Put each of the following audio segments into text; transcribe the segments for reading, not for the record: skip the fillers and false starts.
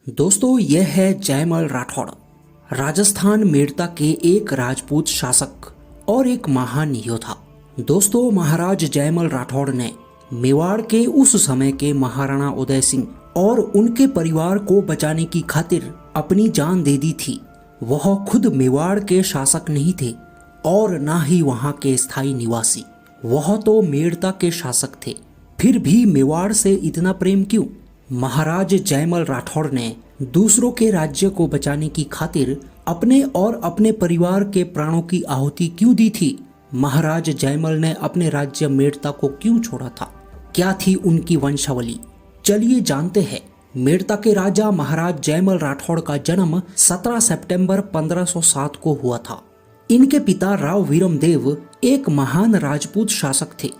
दोस्तों यह है जयमल राठौड़, राजस्थान मेड़ता के एक राजपूत शासक और एक महान योद्धा। दोस्तों महाराज जयमल राठौड़ ने मेवाड़ के उस समय के महाराणा उदय सिंह और उनके परिवार को बचाने की खातिर अपनी जान दे दी थी। वह खुद मेवाड़ के शासक नहीं थे और ना ही वहां के स्थायी निवासी। वह तो मेड़ता के शासक थे, फिर भी मेवाड़ से इतना प्रेम क्यों? महाराज जयमल राठौड़ ने दूसरों के राज्य को बचाने की खातिर अपने और अपने परिवार के प्राणों की आहुति क्यों दी थी? महाराज जयमल ने अपने राज्य मेड़ता को क्यों छोड़ा था? क्या थी उनकी वंशावली? चलिए जानते हैं। मेड़ता के राजा महाराज जयमल राठौड़ का जन्म 17 सितंबर 1507 को हुआ था। इनके पिता राव वीरमदेव एक महान राजपूत शासक थे।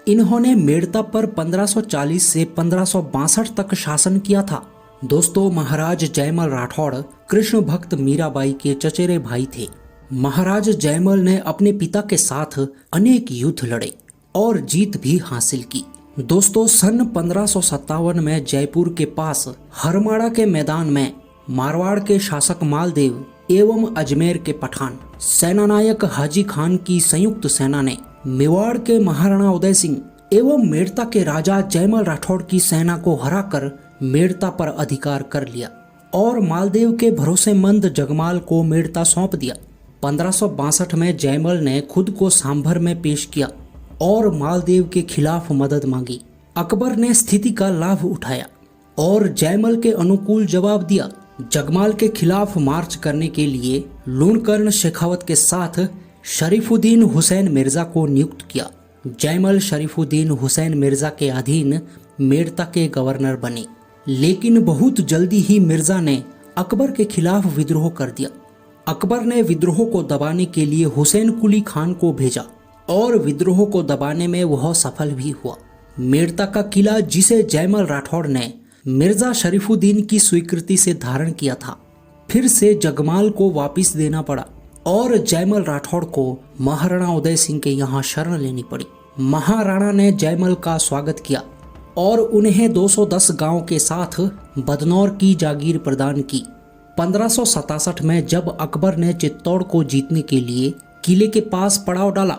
इन्होंने मेड़ता पर 1540 से 1562 तक शासन किया था। दोस्तों महाराज जयमल राठौड़ कृष्ण भक्त मीराबाई के चचेरे भाई थे। महाराज जयमल ने अपने पिता के साथ अनेक युद्ध लड़े और जीत भी हासिल की। दोस्तों सन 1557 में जयपुर के पास हरमाड़ा के मैदान में मारवाड़ के शासक मालदेव एवं अजमेर के पठान सेनानायक हाजी खान की संयुक्त सेना ने मेवाड़ के महाराणा उदय सिंह एवं मेड़ता के राजा जयमल राठौड़ की सेना को हराकर मेड़ता पर अधिकार कर लिया और मालदेव के भरोसेमंद जगमाल को मेड़ता सौंप दिया। 1562 में जयमल ने खुद को सांभर में पेश किया और मालदेव के खिलाफ मदद मांगी। अकबर ने स्थिति का लाभ उठाया और जयमल के अनुकूल जवाब दिया। जगमाल के खिलाफ मार्च करने के लिए लूणकर्ण शेखावत के साथ शरीफुद्दीन हुसैन मिर्जा को नियुक्त किया। जयमल शरीफुद्दीन हुसैन मिर्जा के अधीन मेड़ता के गवर्नर बने, लेकिन बहुत जल्दी ही मिर्जा ने अकबर के खिलाफ विद्रोह कर दिया। अकबर ने विद्रोह को दबाने के लिए हुसैन कुली खान को भेजा और विद्रोह को दबाने में वह सफल भी हुआ। मेड़ता का किला, जिसे जयमल राठौड़ ने मिर्जा शरीफुद्दीन की स्वीकृति से धारण किया था, फिर से जगमाल को वापस देना पड़ा और जयमल राठौड़ को महाराणा उदय सिंह के यहाँ शरण लेनी पड़ी। महाराणा ने जयमल का स्वागत किया और उन्हें 210 गांव के साथ बदनौर की जागीर प्रदान की। 1567 में जब अकबर ने चित्तौड़ को जीतने के लिए किले के पास पड़ाव डाला,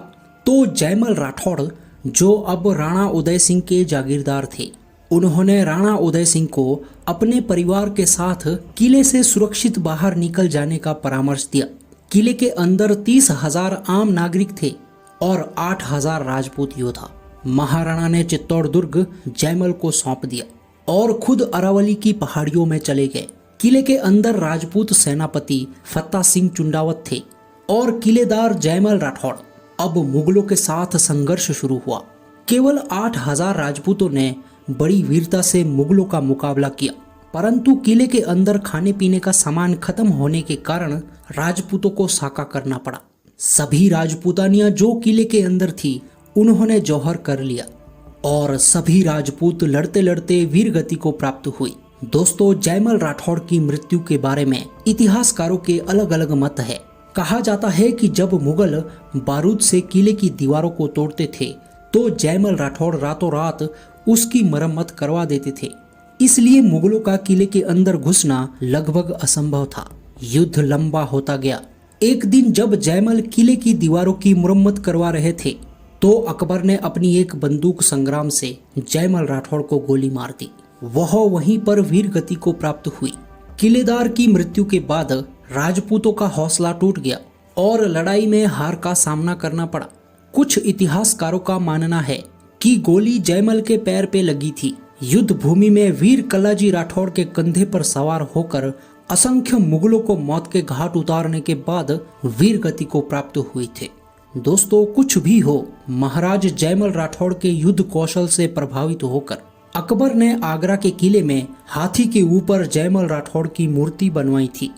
तो जयमल राठौड़, जो अब राणा उदय सिंह के जागीरदार थे, उन्होंने राणा उदय सिंह को अपने परिवार के साथ किले से सुरक्षित बाहर निकल जाने का परामर्श दिया। किले के अंदर 30,000 आम नागरिक थे और 8,000 राजपूत योद्धा। महाराणा ने चित्तौड़ दुर्ग जयमल को सौंप दिया और खुद अरावली की पहाड़ियों में चले गए। किले के अंदर राजपूत सेनापति फत्ता सिंह चुंडावत थे और किलेदार जयमल राठौड़। अब मुगलों के साथ संघर्ष शुरू हुआ। केवल 8,000 राजपूतों ने बड़ी वीरता से मुगलों का मुकाबला किया, परंतु किले के अंदर खाने पीने का सामान खत्म होने के कारण राजपूतों को साका करना पड़ा। सभी राजपूतानियां जो किले के अंदर थी, उन्होंने जौहर कर लिया और सभी राजपूत लड़ते लड़ते वीरगति को प्राप्त हुई। दोस्तों जयमल राठौड़ की मृत्यु के बारे में इतिहासकारों के अलग अलग मत है। कहा जाता है कि जब मुगल बारूद से किले की दीवारों को तोड़ते थे, तो जयमल राठौड़ रातों रात उसकी मरम्मत करवा देते थे। इसलिए मुगलों का किले के अंदर घुसना लगभग असंभव था। युद्ध लंबा होता गया। एक दिन जब जयमल किले की दीवारों की मुरम्मत करवा रहे थे, तो अकबर ने अपनी एक बंदूक संग्राम से जयमल राठौड़ को गोली मार दी। वह वहीं पर वीर गति को प्राप्त हुई। किलेदार की मृत्यु के बाद राजपूतों का हौसला टूट गया और लड़ाई में हार का सामना करना पड़ा। कुछ इतिहासकारों का मानना है कि गोली जयमल के पैर पे लगी थी। युद्ध भूमि में वीर कलाजी राठौड़ के कंधे पर सवार होकर असंख्य मुगलों को मौत के घाट उतारने के बाद वीर गति को प्राप्त हुए थे। दोस्तों कुछ भी हो, महाराज जयमल राठौड़ के युद्ध कौशल से प्रभावित होकर अकबर ने आगरा के किले में हाथी के ऊपर जयमल राठौड़ की मूर्ति बनवाई थी।